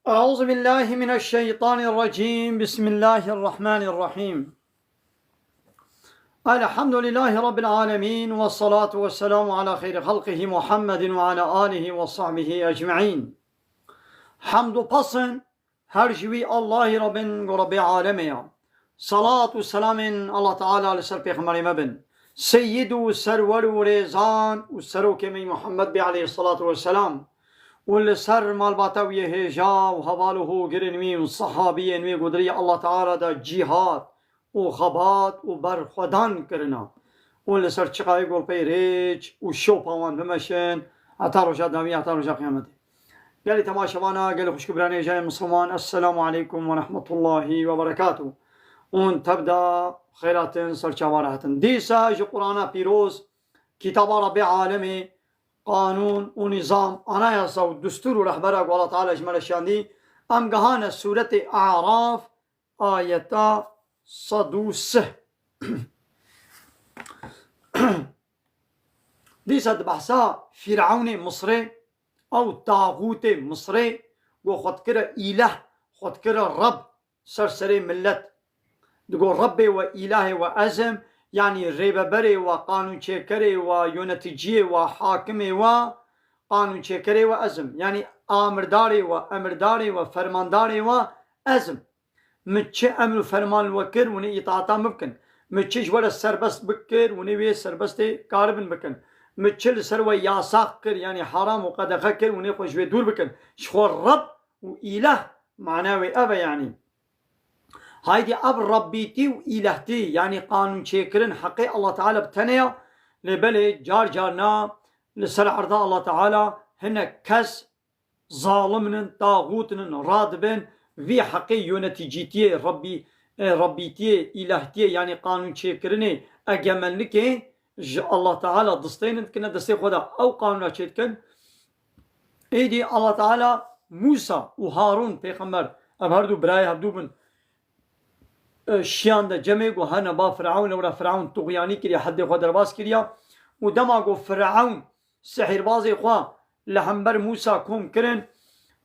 أعوذ بالله من الشيطان الرجيم. بسم الله الرحمن الرحيم. الحمد لله رب العالمين، والصلاة والسلام على خير خلقه محمد وعلى آله وصحبه أجمعين. حمد pasın her şeyi Allahi Rabbin ve Rabbi alemiye. Salatu selamın Allah Teala aleyhi peygamberime bin. Seyyidu serveru rezan u serokemi Muhammed bi aleyhissalatu vesselam. والسر مالباتوية هجا وهباله قرنمي والصحابية نمي قدرية الله تعالى دا جهاد وخبات وبرخدان كرنا والسر چقاي قول بيريج وشوباوان بمشين عطارو دامي عطارو قيامتي. قالي تماشوانا قالي خوش كبراني جاي مسلمان، السلام عليكم ورحمة الله وبركاته. ون تبدأ خيرات سرچاوارات ديسا جو قرآن بيروز كتاب ربي عالمي قانون و نظام anayasa و دستور و رهبره و Allah Teala اجمل شاندی ام گهان سورة اعراف آیتا 103 دیسد بحثا فرعون مصري او طاغوت مصري و خود كره اله خود كره رب سرسري ملت دقو رب و اله و ازم يعني ريببري وقانون شكري ويونتجي وحاكمي وقانون شكري وأزم، يعني آمرداري وأمرداري وفرمانداري وأزم. متش أمر فرمان وكر وني إطاعتا ممكن، متشش ولا السربست بكر وني وي سربستي كاربن بكن، متشل سروي ياساق كر يعني حرام وقد خكر وني خوش دور بكن. شخور رب وإله معناوي أبا يعني هايدي أب ربيتي وإلهتي يعني قانون شكرن حقي الله تعالى بتنيا لبلي جار جارنا لسرع رضا الله تعالى هنا كس ظالمن طاغوتن رادبن في حقي يونتيجيتي ربيتي إلهتي يعني قانون شكرني أجملك الله تعالى دستين كنا دستي خدا أو قانون شكرن إيدي الله تعالى موسى وهارون پیغمبر أبهردو براي هبدو بن شیان دا جمع گو هنه با فرعون ورا فرعون طغیانی کریا حد خود درباز کریا و دما گو فرعون سحربازی خواه لحنبر موسى کوم کرن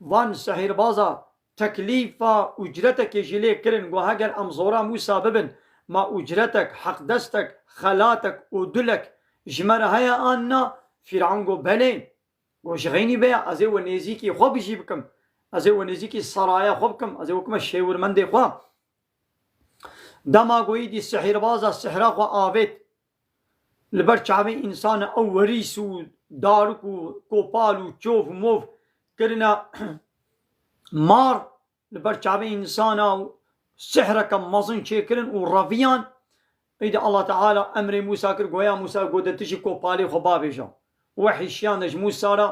وان سحربازا تکلیفا اجرتک جلی کرن گو هگر امزورا موسى ببن ما اجرتک حق دستک خلاتک و دلک جمره هیا آننا فرعون گو بلین گو شغینی بیا ازی و نیزیکی خواه بجی بکم ازی و نیزیکی سرایا خواه بکم ازی و کم شیورمنده خواه دما گویی دی سحر بازا سحرا خو آوید لبر چاوی انسان او وریس و دارک و کوپال و چوف و موف کرنا مار لبر چاوی انسان او سحر کم مزن چه کرن و رویان ایده الله تعالی امر موسی کر گویا موسی گودتشی کوپالی خو بابیجا وحی شیانش موسی را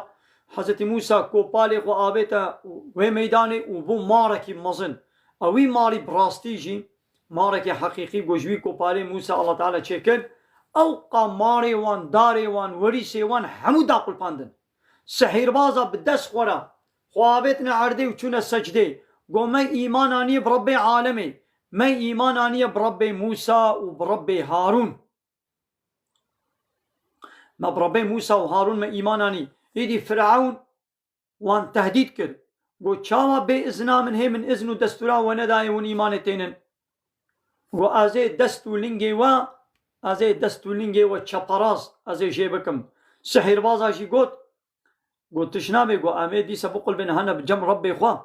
حضرت موسی کوپالی خو آویتا و میدانی و بو مارکی مزن اوی ماری براستی جی مارك حقيقي جوجوي كوبالي موسى الله تعالى تشكر او قماري وان داري وان وريسي وان حمودا قلباندن سحير بازا بدس خورا خوابتنا عردي وچونا سجدي قو ما ايمان اني بربي عالمي ما ايمان اني بربي موسى وبربي هارون ما بربي موسى وهارون ما ايمان اني ايدي فرعون وان تهديد كر قو چاوا بإذنا من هي من إذن دستورا ونداي ون ايمانتينن و ازي دستو لنگي و ازي دستو لنگي و چپراز ازي جيبكم سحر بازا جي قوت تشنامي قو امي دي سبقل بين هنا بجم ربي خوا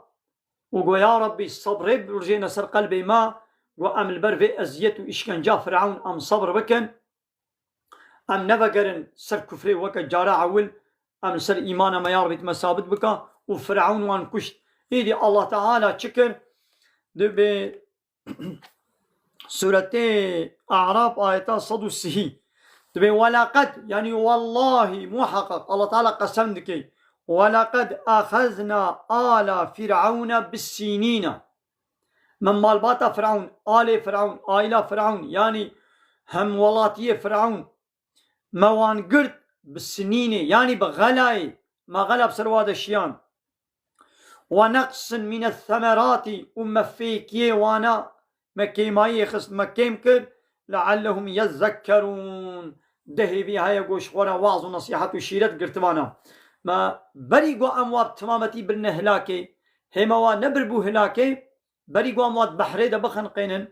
وقو يا ربي صبر برجينا سر قلبي ما قو ام البر في ازيت واشكنجا فرعون ام صبر بكن ام نفقرن سر كفري وكا جارا عول ام سر ايمانا ما يا ربي تمسابت بكا وفرعون وان كشت ايدي الله تعالى شكر دبي سورة أعراف آيات 103 تبي ولقد يعني والله محقق الله تعالى قسم دكي ولقد أخذنا آل فرعون بالسنين من مالبات فرعون آل فرعون آيلا فرعون يعني هم ولاتية فرعون موان قرد بالسنين يعني بغلاي ما غلب سرواد الشيان ونقص من الثمرات ومفيكي وانا مكي ماي خص مكيم كر لعلهم يذكرون دهي بها يقوش خورا واعظ ونصيحة وشيرت قرتوانا ما بريقو أمواب تمامتي بالنهلاكي هما نبربو هلاكي بري قوامات بحري دا بخنقينن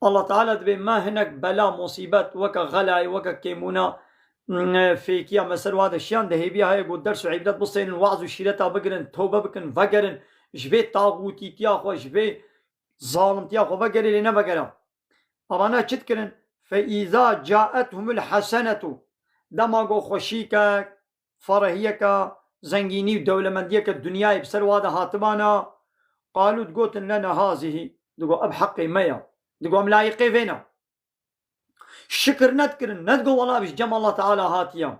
الله تعالى دبي ما هناك بلا مصيبات وكا غلاي وكا كيمونا في كيا مسر هذا الشيان ده بيها يقول درس عبادات بصين الوعظ وشيلتها بقرن توبة بكن فقرن جبي طاغوتي تياخو جبي ظالم تياخو بقرن لنا بقرن أبانا تشتكرن فإذا جاءتهم الحسنة دماغو خشيكا فرهيكا زنجيني ودولة منديك الدنيا بسر هذا هاتبانا قالوا تقوتن لنا هذه تقول أبحقي ميا تقول ملايقي فينا الشكر نذكرن ندقوا والله بش جمع الله تعالى هاتيا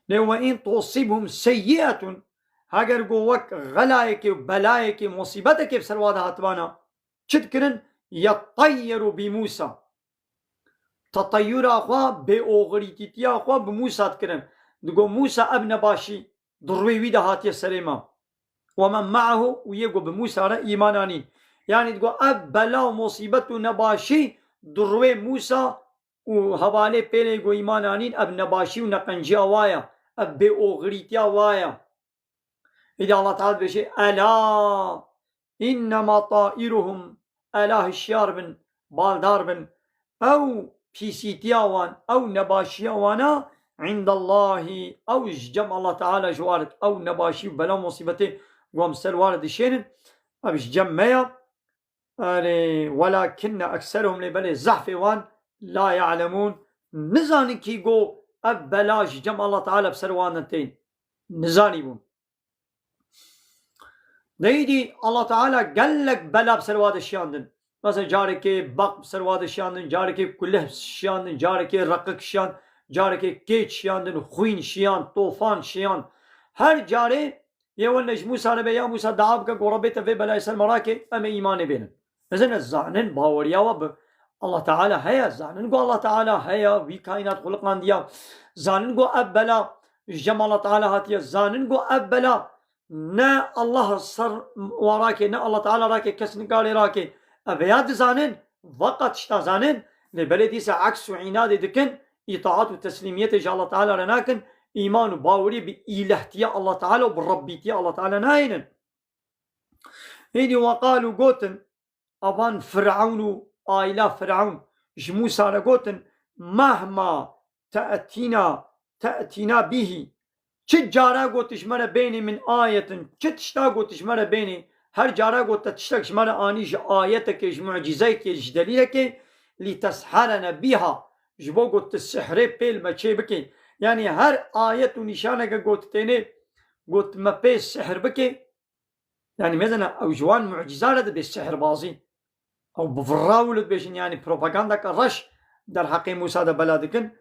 لو إن تصيبهم سيئة هاجر قوك غلايك وبلايك مصيبتك بسر هذا هاتبانا تذكرن يطيروا بموسى تطير أخوة بأغريتيتيا أخوة بموسى تكرن تقول موسى ابن باشي ضروي ويدا هاتيا سليمة ومن معه ويقول بموسى إيماناني يعني تقول أب بلا ومصيبته نباشي ضروي موسى وهوالي بيلي يقول إيمانانين اب نباشي ونقنجي وايا اب بأغريتيا وايا إذا الله تعالى بشي ألا إنما طائرهم ألا هشيار بن بالدار بن أو بيسيتياوان أو نباشيوانا عند الله أو جمع الله تعالى جوارد أو نباشي بلا مصيبته ومسل وارد الشين أبش جمعيا ولكن أكثرهم لبلي زحفوان لا يعلمون نزاني كيقو أب بلاش جمع الله تعالى بسروانتين نزاني بون ديدي الله تعالى قال لك بلا بسرواد الشياندن مثلا جاركي بق بسرواد الشياندن جاركي كله الشياندن جاركي رقق شيان جاركي كيت شياندن خوين شيان طوفان شيان هر جاري يقول نج موسى نبي يا موسى دعابك قربت في بلا يسال مراكي أم إيمان بينن إذن الزعنن باوريا وب الله تعالى هيا زعنن قو الله تعالى هيا في كائنات خلقان ديا زعنن قو أبلا جمع الله تعالى هاتيا زعنن قو أبلا نا الله صر وراكي نا الله تعالى راكي كسن قالي راكي أبياد زانن وقت اشتا زانن لبلدي عكس وعناد دكن إطاعات وتسليمية جاء الله تعالى رناكن إيمان وباوري بإلهتيا الله تعالى وبربيتيا الله تعالى ناينن هيدي وقالوا قوتن أبان فرعون آيلا فرعون جموسى قوتن مهما تأتينا به چه جارا گوتش مرا بینی من آیتن چه تشتا گوتش مرا بینی هر جارا گوت تشتاش مرا آنیش آیتك معجزه كيش دليلك لتسحرنا بها جبو گوت السحر بيل ما چه بكي يعني هر آيت ونشانه گوت تيني گوت ما بي السحر بكي يعني مثلا او جوان معجزه لده بالسحر بازي او بفراولد بيشن يعني بروباغندا كرش در حق موسى ده بلادكن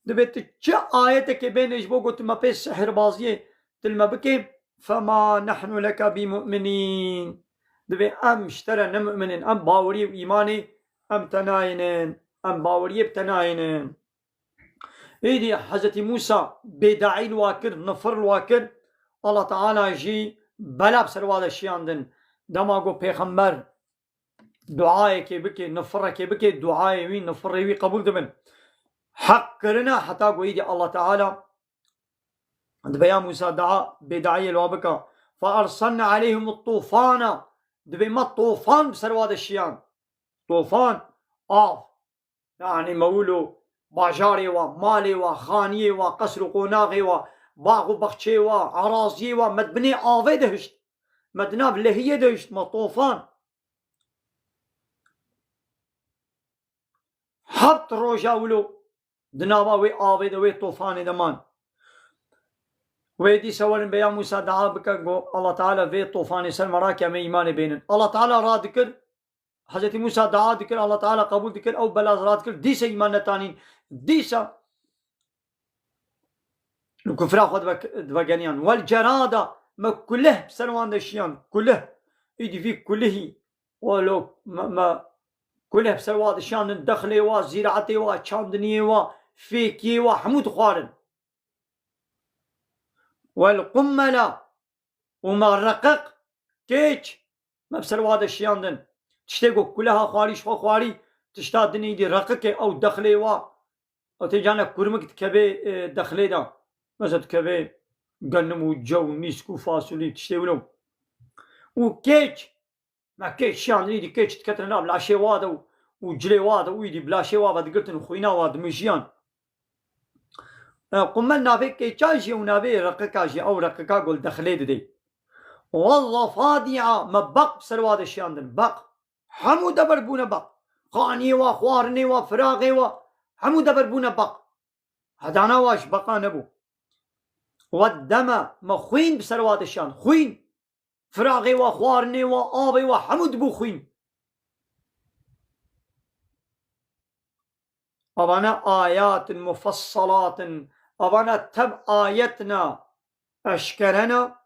دبت چه آيتك بينش بو قلت ما بيس سحر بازيه تلما بكي فما نحن لك بمؤمنين دبي أم اشترى نمؤمنين أم باوري وإيماني أم تناينين أم باوري بتناينين إيدي حضرت موسى بداعي الواكر نفر الواكر الله تعالى جي بلا بسر هذا الشيء عندن دماغو بيغمبر دعائي كي بكي نفر كي بكي دعائي وين نفر وي قبول دبن حق كرنا حتى قويدي الله تعالى دبيا موسى دعا بداعي الوابكا فأرسلنا عليهم الطوفان دبي ما الطوفان بسرواد الشيان طوفان يعني مولو باجاري ومالي وخاني وقصر قناغي وباغ بخشي وعراضي ومدبني آوي دهشت مدنا بلهية دهشت ما طوفان حط روجاولو دنابا وي آوي دوي طوفان دمان ويدي سوالن بيا موسى دعا بك الله تعالى في طوفان سلم راكي من إيمان بينن الله تعالى را ذكر حضرت موسى دعا ذكر الله تعالى قبول ذكر أو بلاز را ذكر ديسا إيمان نتانين ديسا الكفر خد دبغانيان والجرادة ما كله بسنوان دشيان كله يدي في كله ولو ما كله بسنوان دشيان الدخلي وزراعتي وشاندني وفيكي وحمود خوارن والقملة ومرقق كيش ما بسنوان دشيان دن تشتغو كلها خواري شو خواري تشتادني دي رقق أو دخلي أو تجانا كرمك تكبي دخلي دا مثلا تكبي قنمو جو نيسكو فاصولي تشتغلو وكيج ما كيج شان يدي كيج تكترنا بلا شي وادا وجلي وادا ويدي بلا شي وادا قلت خوينا وادا مجيان قمنا في كيجاجي ونابي رقكاجي او رقكا قول دخلي دي والله فاضيعة مبق بسرواد الشاندن بق حمو دبر بونا بق خاني وخوارني وفراغي حمو دبر بونا بق هدانا واش بقى نبو والدم مخوين بسرواد الشان خوين فراغي وخوارني وآبي وحمود بو خوين أبانا آيات مفصلات أبانا تب آيتنا أشكرنا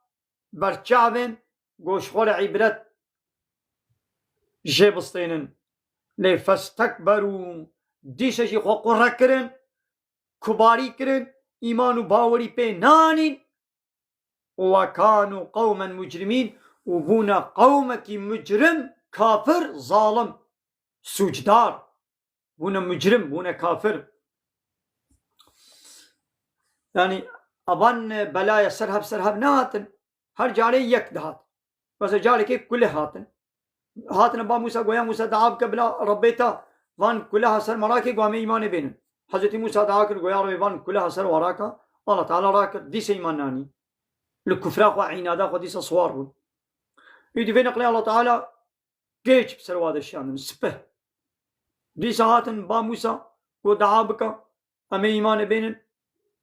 برچاوين گوشخور عبرت جيبستينن لي فاستكبروا ديششي خو قرى كرن كباري كرن إيمانو باوري بي نانين وكانوا قوما مجرمين وبونا قومك مجرم كافر ظالم سوجدار بونا مجرم بونا كافر يعني أبان بلايا سرهب ناتن هر جاري يك دهات بس جاري كيف كله هاتن با موسى گویا موسى دعاب قبلا ربيتا وان كلها سر مراكي قوام إيمان بينن حضرت موسى دعا كر گویا ربي وان كلها سر وراكا الله تعالى راكر ديس إيمان ناني الكفراق وعنادا وديس صوار بود يدي فين قلي الله تعالى كيش بسر واد الشان سبه ديس هاتن با موسى ودعا بك أم إيمان بينن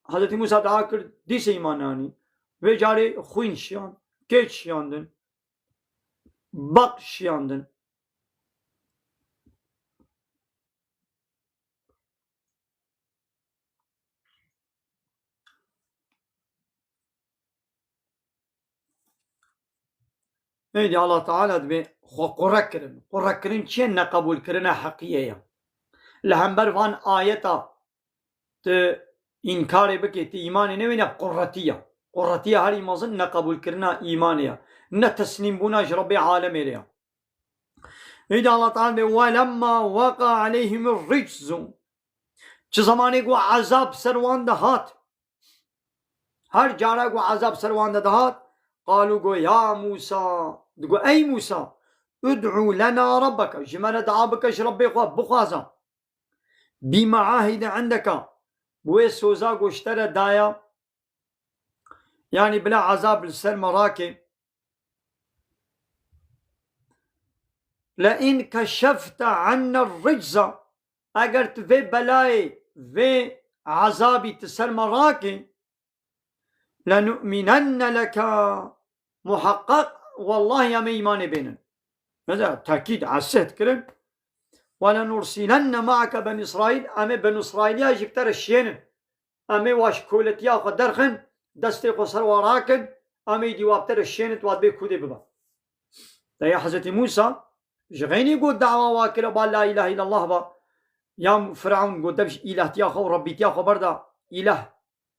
حضرت موسى دعا كر ديس إيمان ناني ve cari خوين شيان كيش شياندن bak şiyandın. Neydi Allah Teala be Kur'an kirin çiğne kabul kirine hakiyeye. Lehember van ayeta te inkar beke te imanı ne vene Kurratiya her imazın ne kabul kirine imanıya. Ne teslim buna Rabbi alem eriya. Neydi Allah Teala be velemma vaka aleyhimur riczu. Çi zamanı gu azab servanda hat. Her cara gu azab servanda da hat. قالوا قو يا موسى تقول أي موسى ادعو لنا ربك جمال دعابك ربي بخازا بما عاهد عندك ويسوزا اشترى دايا يعني بلا عذاب للسر مراكي لئن كشفت عنا الرجز اگر في بلاي في عذابي تسر مراكي لنؤمنن لك محقق والله يا إيمان بينن هذا تأكيد عسيت كرن ولنرسلن معك بني إسرائيل أمي بني إسرائيل يجبتر الشين أمي واش كولت ياخد درخن دستي قصر وراكن أمي دي وابتر الشين تواد بي كودي ببا يا حضرت موسى جغيني قد دعوة واكرة با لا إله إلا الله با يا فرعون قد دبش إله تياخو ربي تياخو بردا إله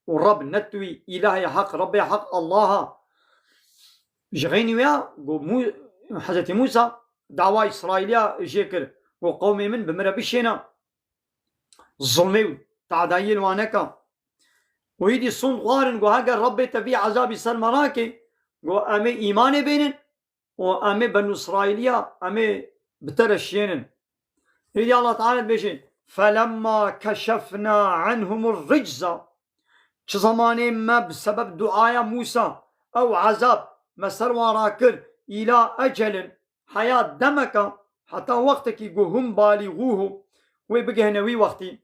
ورب نتوي إله يا حق ربي يا حق الله جغيني ويا حضرت موسى دعوة إسرائيلية جيكر وقومي من بمرا بشينا ظلمي تعدايل وانكا ويدي صن غارن وهاجر ربي تبي عذابي سر مراكي وأمي إيماني بينن وأمي بنو إسرائيلية أمي بترشينن يدي الله تعالى بيشين فلما كشفنا عنهم الرجز زماني ما بسبب دعاء موسى أو عذاب مسر وراكر إلى أجل حياة دمك حتى وقتك هم بالغوه ويبقى وقتي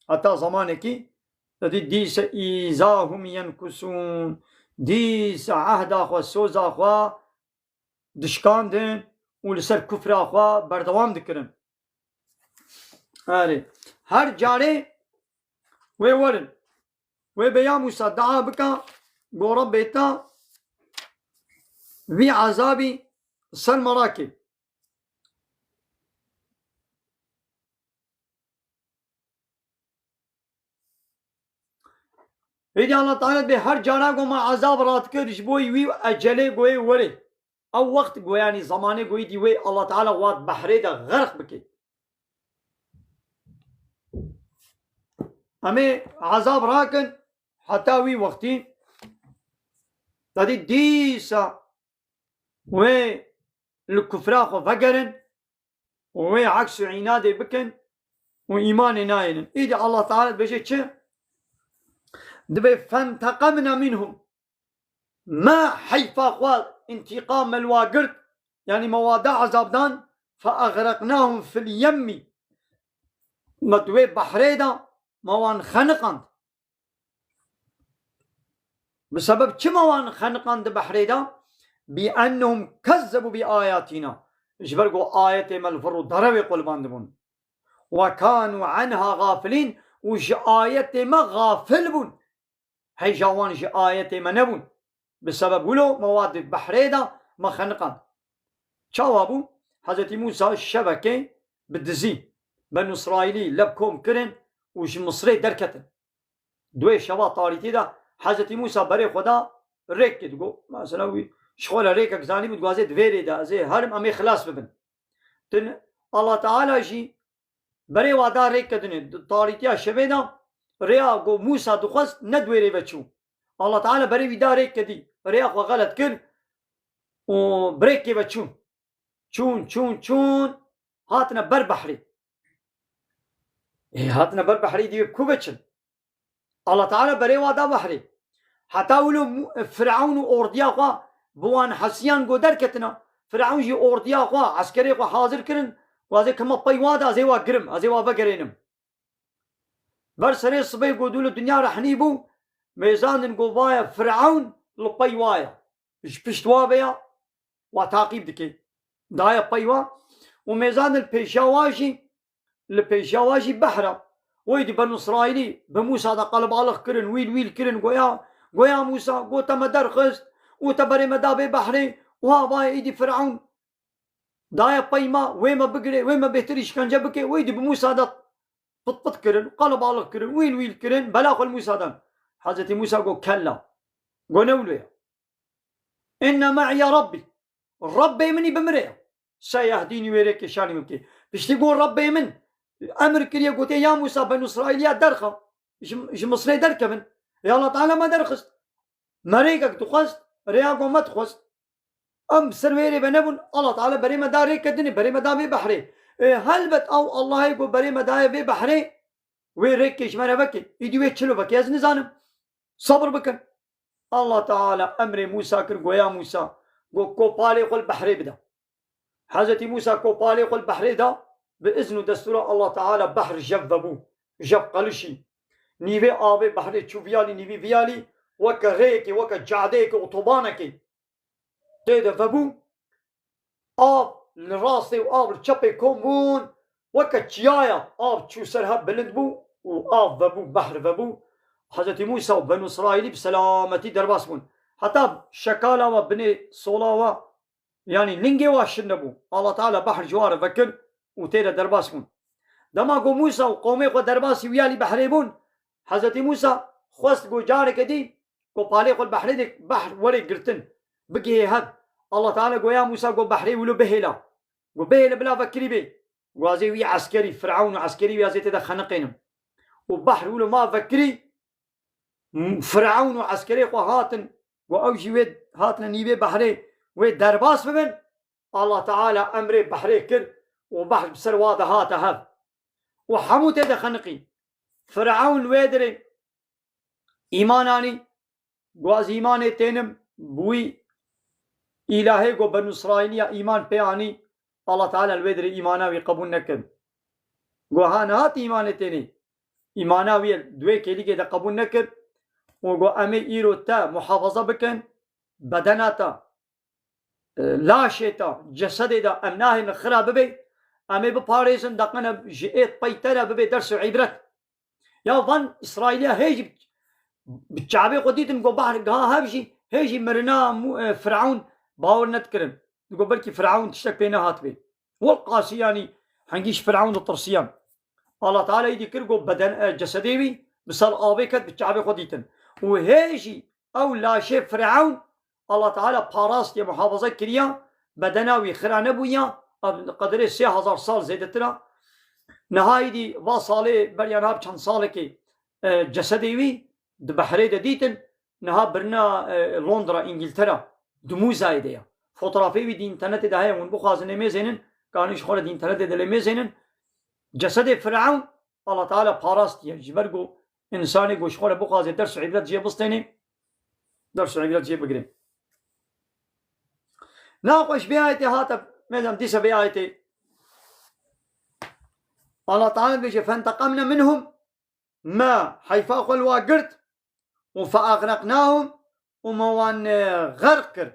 حتى زمانك ديس إيزاهم ينكسون ديس عهد أخوة سوز أخوة دشكاندن ولسر كفر أخوة بردوام دكرن هر جاري ويورن وبيا موسى دعا بك قرب بيتا في عذابي سر مراكب إذا الله تعالى بهر جانا قو ما عذاب رات كرش بوي وي أجلي قوي وري أو وقت قوي يعني زماني قوي دي وي الله تعالى وات بحري دا غرق بكي أمي عذاب راكن حتى وي وقتين تدي ديسا و الكفراء خو فقرن ووي عكس عنادي بكن وإيمان ناين إيدي الله تعالى بيجي شيء دبي فانتقمنا منهم ما حيفا خوال انتقام الواقرت يعني مواد عذابدان فأغرقناهم في اليم مدوي بحريدا موان خنقان بسبب شو موان خنقان بحريدا بأنهم كذبوا بآياتنا جبرقوا آياتي مالفرو ضربي قلبان دبون وكانوا عنها غافلين وش آياتي ما غافل بون هي جوان ش آياتي ما نبون بسبب ولو مواد بحريدا ما خنقان جوابو حضرت موسى الشبكة بالدزي بنو إسرائيلي لبكم كرن وش مصري دركتن دوي شبا طاريتي دا حضرت موسى بري خدا ريك تقول مثلا شغل ريكك زاني بتقول فيري دا زي هرم أمي خلاص ببن تن الله تعالى شي بري وادا ريك كدني طاريتي شبيدا ريا قو موسى دخست ندوي ري بتشو الله تعالى بري ودا ريك كدي ريا خو غلط كل وبريك بتشو چون هاتنا بر بحري هاتنا بر بحري دي كوبتشن الله تعالى بري وادا بحري حتى ولو فرعون اورديا خوا بوان حسيان قدر كتنا فرعون جي اورديا خوا عسكري خوا حاضر كرن وازي كما بيوادا زي وا قرم زي وا بقرينم برسري صبي قدول الدنيا رحنيبو ميزان قوايا فرعون لبيوايا بشتوابيا وتعقيب دكي دايا بيوا وميزان البيشاواجي بحرة ويدي بنو إسرائيلي بموسى دا قلب على كرن ويل كرن قويا موسى قوتا مدرخست وتبري مدابي بحري وها ايدي فرعون دايا بيما ويما بقري ويما بيتريش كان جبكي ويدي بموسى دا بط كرن قلب على كرن ويل كرن بلاخ الموسى دا حضرت موسى قو كلا قو نولويا إن معي ربي مني بمريه سيهديني ويريك شاني ممكن بيش تقول ربي من امر كريا قلت يا موسى بنو اسرائيل يا درخه ايش مصري دركه من يا الله تعالى ما درخست مريقك تخست رياقو ما تخست ام سرويري بنبن الله تعالى بري ما داري كدني بري ما دامي بحري هل بت او الله يقول بري ما داي بحري ويريك ايش ما بكي يدي ويتشلو بكي از نزانم صبر بكن الله تعالى امر موسى كر يا موسى كوبالي قل بحري بدا حضرت موسى كوبالي قل بحري دا بإذن ودستور الله تعالى بحر جذبو جب قلشي نيوي آبي بحري تشوفيالي نيوي بيالي وكا ريكي وكا جعديكي وطوبانكي تيدا فبو آب لراسي وآب الشبي كومون وكا تشيايا آب تشو سرها بلند بو وآب فبو بحر فبو حضرت موسى وبنو إسرائيل بسلامتي درباسمون حتى شكالا وبني صولا يعني لنجي واشنبو الله تعالى بحر جوار فكر وتيرا درباسمون دما قو موسى وقومي قو درباسي ويالي بحريبون حضرت موسى خواست قو جارك دي قو بالي قو البحري دي بحر وري قرتن بقي هاد الله تعالى قو يا موسى قو بحري ولو بهلا قو بهلا بلا فكري بي وازي وي عسكري فرعون وعسكري ويازي تدا خنقينم وبحر ولو ما فكري فرعون وعسكري قو هاتن وأوجي ويد هاتنا نيبي بحري ويد درباس ببن الله تعالى أمري بحري كر وبحر بسرواده هاتا هذا وحموت هذا خنقي فرعون ويدري إيماناني قواز إيماني تينم بوي إلهي قو بنو إسرائيلية إيمان بياني الله تعالى الويدري إيماناوي قبول نكن قو هانات إيماني تيني إيماناوي دوي كيلي كده قبول نكن وقو أمي إيرو تا محافظة بكن بدناتا لاشتا جسد دا أمناه نخرا ببي أمي بباريزن دقنا جئت بيتنا ببي درس عبرت يا فان إسرائيلية هيجي بالشعبي قديتم قو بحر قها هبجي هيجي مرنا فرعون باور نتكرم يقول بلكي فرعون تشتك بينا هاتبي والقاسياني حنجيش فرعون الطرسيان الله تعالى يدي كرقو بدن جسديوي بسال آبكت بالشعبي قديتن وهيجي أو لا شيء فرعون الله تعالى باراس يا محافظة كريا بدناوي خرانة بويا قدر 3000 سال زيدتنا نهاية دي واصالي بريان هاب چند سالة كي جسديوي دبحري ديتن نها برنا لندرا انجلترا دمو زايدة fotoğrafı bir internet de hayvan bu khazine mezenin kanış khore internet de mezenin cesedi Firavun Allah Teala parast diye jibergo insani goş khore bu khazine ders ibret ciye basteni ders ibret ciye bigrim ناقش بآية هاتف مدام ديسا بآية الله تعالى بيجي فانتقمنا منهم ما حيفاق الواقرت وفأغرقناهم وموان غرقر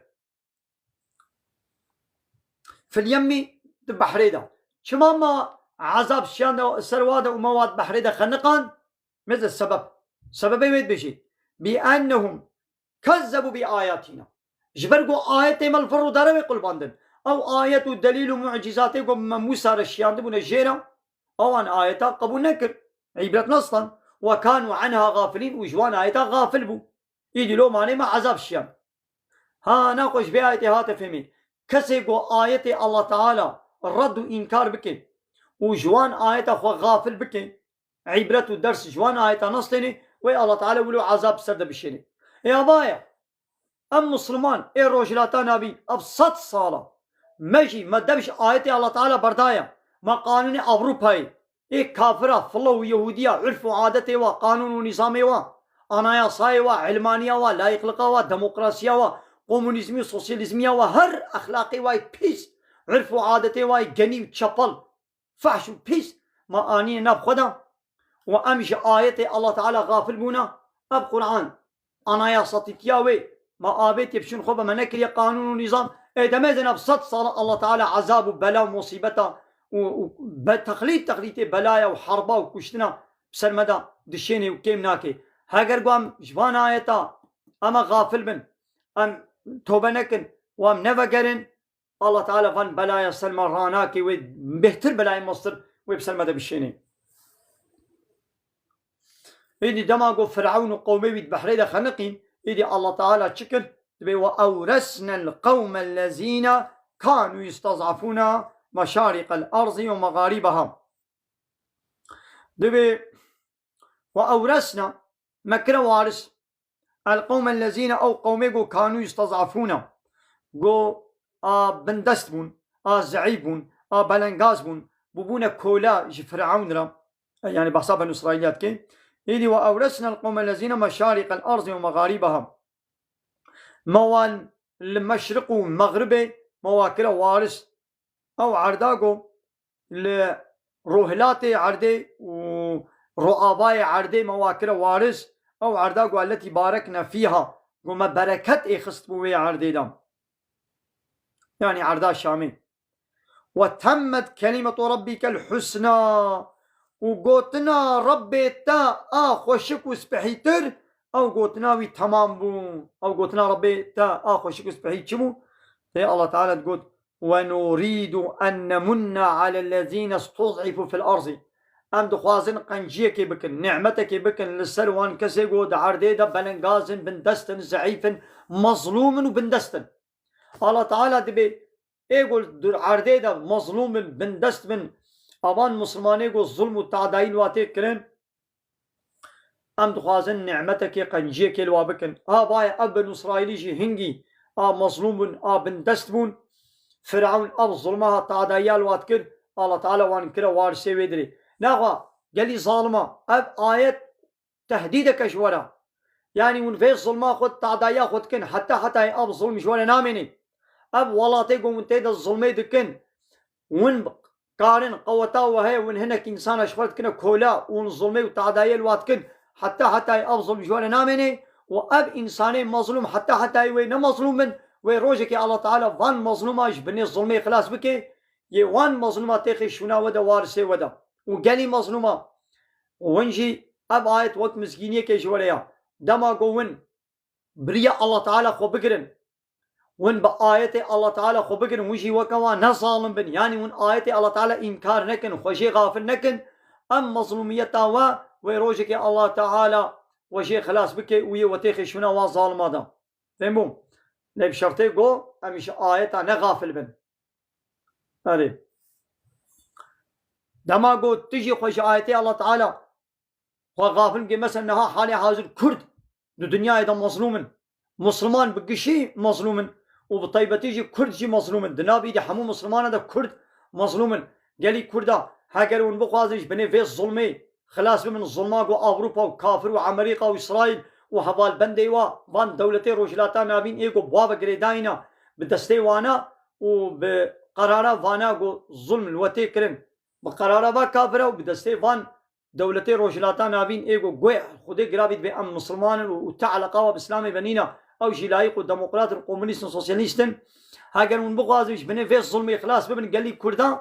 في اليمي بحريدة شما ما عذاب شان سروادة ومواد بحريدة خنقان مثل السبب سبب يميت بيجي بأنهم كذبوا بآياتنا جبرقوا آيات مال فرو داروي قلباندن أو آيات ودليل ومعجزاتكم من موسى رشيان دبون الجيرة أو أن آياتها قبول نكر عبرت نصلا وكانوا عنها غافلين وجوان آياتها غافل بو يدي لو ماني ما عذاب الشيان ها ناقش بآيات هاتفهمي كسيقوا آيات الله تعالى الرد وإنكار بكي وجوان آياتها خو غافل بكي عبرت ودرس جوان آياتها نصلني وي الله تعالى ولو عذاب سرد بشيني يا بايا ام مسلمان ای روجلاتا نبی اب 100 ساله مجی مدبش آیت الله تعالی بردایا ما قانون اوروپایی ای کافره فلو یهودیه عرف و عادت و قانون و نظام و انایاسای و علمانیه و لایقلقه و دموکراسی و کمونیسمی و سوسیالیسمی و هر اخلاقی و پیس عرف و عادت و گنی و چپل فحش و پیس ما آنی نب خدا و امش آیت الله تعالی غافل بونا اب قرآن انایاساتی تیاوی ما آبيت يبشون خوبه منكر قانون ونظام دمازنا بصد صلاة الله تعالى عذاب وبلاء ومصيبته وتقليد بلايا وحربه وكشتنا بسرمدا دشيني وكيمناكي هاجر قام جبان آياتا أما غافل بن أم توبنكن وام نفقرن الله تعالى فان بلايا سلمى راناكي وبهتر بلايا مصر وبسرمدا بشيني إذا دماغو فرعون وقومي بحريدة خنقين إذا الله تعالى شكل وأورثنا القوم الذين كانوا يستضعفون مشارق الأرض ومغاربها وأورثنا مكر وارث القوم الذين أو قومي كانوا يستضعفون بندستبون زعيبون بلنغازبون ببون كولا فرعون يعني بحساب الإسرائيليات كي إذ وأورثنا القوم الذين مشارق الأرض ومغاربها موال المشرق والمغرب مواكل وارث أو عرداغو لروهلات عردي ورؤاباء عردي مواكل وارث أو عرداغو التي باركنا فيها وما بركت إخصبوا عردي دام يعني عردا شامي وتمت كلمة ربك الحسنى وقوتنا ربي تا خوشك وسبحيتر او قوتنا وي تمام بو او قوتنا ربي تا خوشك وسبحيت شمو الله تعالى تقول ونريد ان نمن على الذين استضعفوا في الارض ام دخوازن قنجيه كي بكن نعمتك بكن للسروان كسي قود عرديدا بلنغازن بندستن زعيفن مظلوم وبندستن الله تعالى دبي يقول عرديدا مظلوم بندستن أبان مسلمانه کو ظلم و تعدایل واته کرن ام دخوازن نعمتك قنجيه كي الوابكن باي ابن اسرائيلي جي هنگي مظلوم بندستبون فرعون ظلمها تعدایل واتكر الله تعالى وان كرا وارسي ويدري ناغا قالي ظالمه آيات تهديدك شورا يعني من في ظلمه خد تعدايا خد كن حتى ظلم شورا نامني ولاتي قوم تيد الظلمي دكن ون قارن قوتا وهي وين هناك إنسان أشفرت كنا كولا ونظلمي وتعدايل واتكن حتى أفضل جوانا نامني وأب إنساني مظلوم حتى وين مظلوم من ويروجك الله تعالى وان مظلوماش بني الظلمي خلاص بكي يوان مظلومة تيخي شونا ودا وارسي ودا وقالي مظلومة ونجي أب آيت وقت مسكينية كي جواليا دما قوين بريا الله تعالى خو بقرن ون بآيات الله تعالى خو بكن وجي وكوا نظالم بن يعني ون آيات الله تعالى إنكار نكن خوشي غافل نكن أم مظلوميتا ويروجك الله تعالى وشي خلاص بك وي وتيخي شونا وظالم هذا فهمون نب شرطي قو أمش آيات نغافل بن هذه دما قو تجي خوش آيات الله تعالى وغافل بك مثلا نها حالي حاضر كرد الدنيا إذا مظلوم مسلمان بقشي مظلوم وبطيبتي جي كرد جي مظلومن دنابي دي حمو مسلمان دا كرد مظلومن قالي كردا هاجرون بخوازنش بني في الظلمي خلاص من الظلمات وأوروبا وكافر وأمريكا وإسرائيل وهبال بندي وان دولتي روجلاتا نابين إيكو بوابا قريداينا بدستي وانا وبقرارا وانا ظلم الوتي كرن بقرارا با كافرة وبدستي وان دولتي روجلاتا نابين إيكو قوي خدي قرابيت بأم مسلمان وتعلقا بإسلامي بنينا أو جلايق وديمقراط الكومونيست السوسياليستن هاجرون بخوازنش بني في الظلمي خلاص ببن قال لي كردان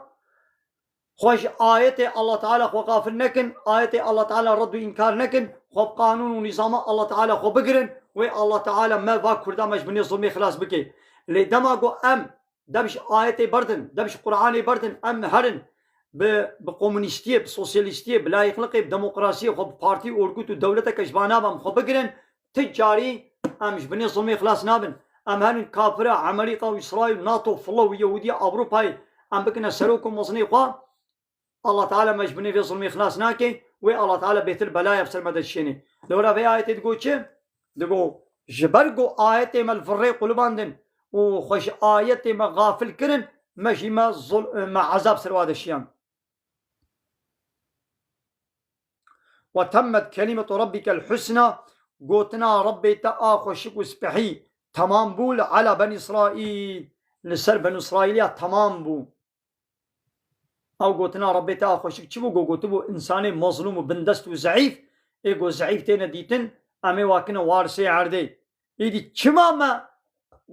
خوش آية الله تعالى خو غافل نكن آية الله تعالى رد إنكار نكن خو قانون ونظام الله تعالى خو بقرن والله تعالى ما فا كردا مش بني ظلمي خلاص بكي اللي دماغو أم دمش آية بردن دمش قرآن بردن أم هرن بقومونيستية بسوسياليستية بلا يخلقي بديمقراطية خو بارتي أوركوت ودولتك كشبانا بام خو بقرن تجاري أمش بني ظلمي خلاص نابن أم هرن كافرة أمريكا وإسرائيل ناتو فلو ويهودية أوروبا أم بكنا سروكم مصني خوا الله تعالى مجبني في ظلمي خلاص ناكي والله تعالى بيت البلايا بسر مدى الشيني لورا في آية تقول شو تقول جبرقو آية ما الفريق قلوباندن وخش آية ما غافل كرن ماشي ما ما عذاب سر هذا الشيان وتمت كلمة ربك الحسنى قوتنا ربي تآخشك وسبحي تمام بول على بني إسرائيل لسر بني إسرائيل تمام بول او قوتنا ربي تاخوشك تشبو قوتبو انساني مظلوم وبندست وزعيف ايقو زعيف تينا ديتن امي واكنا وارسي عردي ايدي چما ما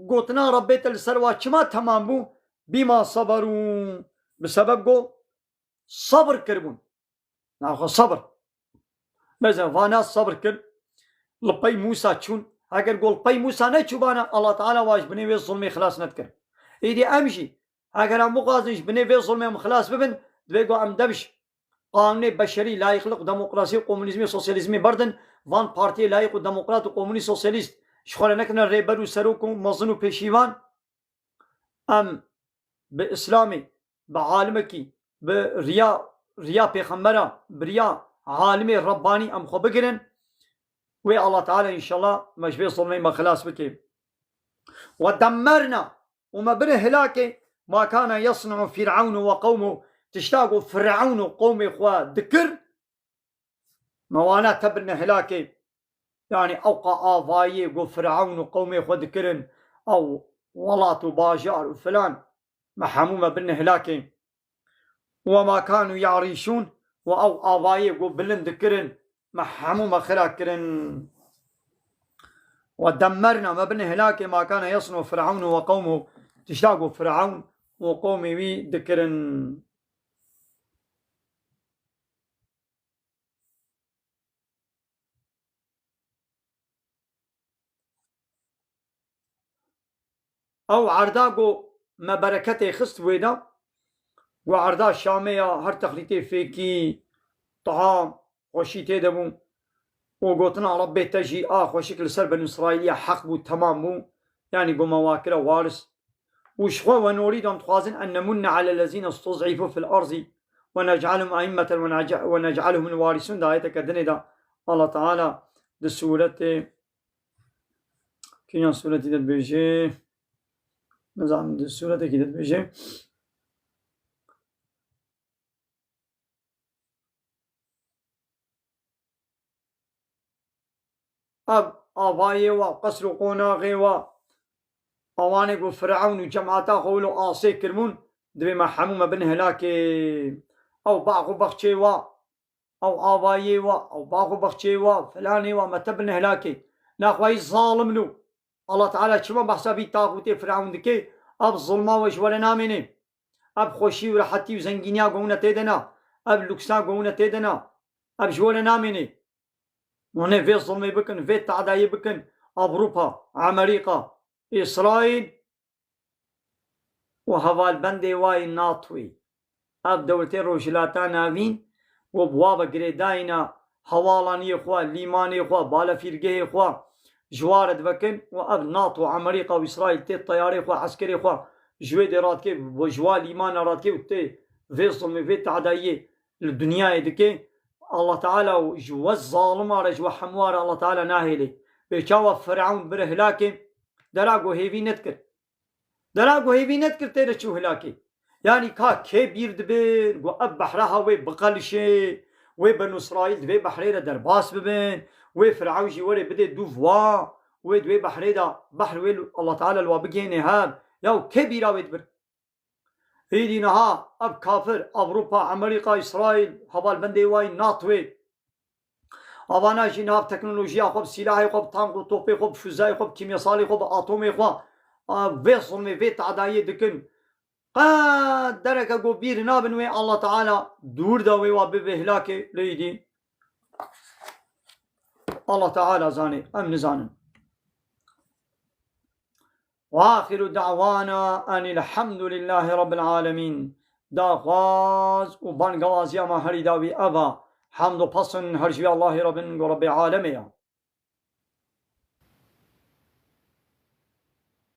قوتنا ربي تلسروا چما تمام بو بما صبروا بسبب قو صبر كربون ناخو صبر مثلا فانا صبر كر لبي موسى تشون اگر قول بي موسى نتشوبانا الله تعالى واجبني في الظلمي خلاص نذكر ايدي امشي اگر هم مقاضيش بني في ظلمهم خلاص ببن دويقو ام دبش قانون بشري لا يخلق ديمقراطي وكومونيزمي سوسياليزمي بردن وان بارتي لا يخلق ديمقراط وكومونيست سوسياليست شخولا نكنا ريبر وسروكم مظنو بيشيوان ام باسلامي بعالمكي ريا بيخمرا بريا عالمي رباني ام خو بقرن وي الله تعالى ان شاء الله مش في ظلمي ما خلاص بكي ودمرنا وما بره هلاكي ما كان يصنع فرعون وقومه تشتاقوا فرعون وقومه إخوة ذكر موانا تبن هلاكي يعني أوقع آفايي قو فرعون وقومه إخوة ذكرن أو ولاط وباجار وفلان محمومة بن هلاكي وما كانوا يعريشون وأو آفايي قو بلن ذكرن محمومة خلاكرن ودمرنا ما بن هلاكي ما كان يصنع فرعون وقومه تشتاقوا فرعون وقومي وي ذكرن او عرداقو ما بركتي خست ويدا وعردا شامية هر تخليتي فيكي طعام وشيتي دبو وقوتنا ربي تجي وشكل سر بني إسرائيلية حق بو تمام بو يعني قو مواكرة وارس وشخوا ونريد أن تخازن أن نمن على الذين استضعفوا في الأرض ونجعلهم أئمة ونجعلهم الوارثون دا آية كدني دا الله تعالى دا سورة كيان سورة دا بيجي نظام دا سورة كده بيجي اب آبائي وقصر قوناغي اواني قو فرعون وجماعتا قولوا آسي كرمون دبي ما حمومة بن هلاكي او باقو بخشي او آبائي او باقو بخشي فلاني ما تبن هلاكي ناخوي ظالم لو الله تعالى شما بحسابي طاغوتي فرعون دكي اب ظلما وش ولا نامني اب خوشي وراحتي وزنجينيا قونا تيدنا اب لوكسا قونا تيدنا اب جوانا نامني وهنا في الظلم بكن في التعداء بكن أوروبا أمريكا إسرائيل وهذا البندي واي ناطوي اب دولتي روجلاتا ناوين وبوابا قريداينا حوالاني إخوة ليماني إخوة بالا فيرقه إخوة جوارد بكن واب ناطو أمريكا وإسرائيل تي الطياري إخوة عسكري إخوة جويدي راتكي وجوا ليمان راتكي وتي في الظلم في التعداء الدنيا دكي الله تعالى جوا الظالمة رجوا حموار الله تعالى ناهلي بيشاوى فرعون برهلاكي دراغو هيفي نتكر دراغو هيفينت كرتير شو هلاكي يعني كي بير دبن اب بحرها وي بقلشي وي بنو اسرائيل دبي بحريره درباس ببن وي فرعون جي وري بدي دوفوا وي دبي بحريدا بحر ويل الله تعالى الوا بجيني هاب ياو كبيره ويدبر هيدينها اب كافر اوروبا امريكا اسرائيل هبال بندي واي ناتوي اوانا جينا تكنولوجيا خوب سلاح خوب تانك توبي خوب فزاي خوب كيميائي خوب اتومي خوب فيصل مي فيت عدايه دكن قد درك اقو بير نابن وي الله تعالى دور دوي وبه هلاكي ليدي الله تعالى زاني امن زانن واخر دعوانا ان الحمد لله رب العالمين دا غاز وبان غاز يا ما هري داوي ابا حمد و پسن هرجوی الله ربن رب العالمين